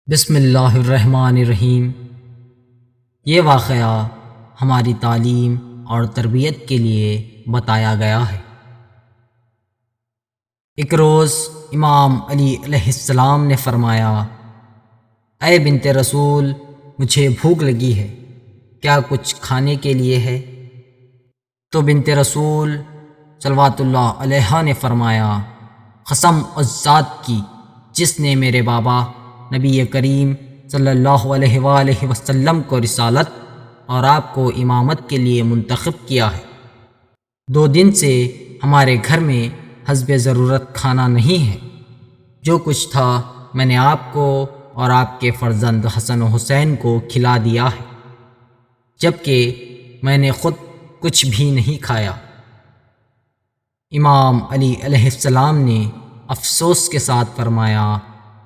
بسم اللہ الرحمن الرحیم۔ یہ واقعہ ہماری تعلیم اور تربیت کے لیے بتایا گیا ہے۔ ایک روز امام علی علیہ السلام نے فرمایا، اے بنت رسول، مجھے بھوک لگی ہے، کیا کچھ کھانے کے لیے ہے؟ تو بنت رسول صلوات اللہ علیہا نے فرمایا، قسم اس ذات کی جس نے میرے بابا نبی کریم صلی اللہ علیہ وآلہ وسلم کو رسالت اور آپ کو امامت کے لیے منتخب کیا ہے، 2 دن سے ہمارے گھر میں حسب ضرورت کھانا نہیں ہے۔ جو کچھ تھا میں نے آپ کو اور آپ کے فرزند حسن و حسین کو کھلا دیا ہے، جبکہ میں نے خود کچھ بھی نہیں کھایا۔ امام علی علیہ السلام نے افسوس کے ساتھ فرمایا،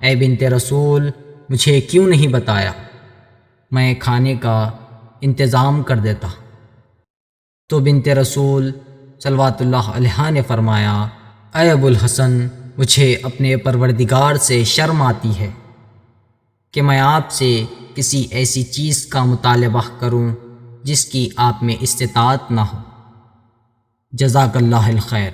اے بنت رسول، مجھے کیوں نہیں بتایا؟ میں کھانے کا انتظام کر دیتا۔ تو بنت رسول صلوات اللہ علیہا نے فرمایا، اے ابو الحسن، مجھے اپنے پروردگار سے شرم آتی ہے کہ میں آپ سے کسی ایسی چیز کا مطالبہ کروں جس کی آپ میں استطاعت نہ ہو۔ جزاک اللہ الخیر۔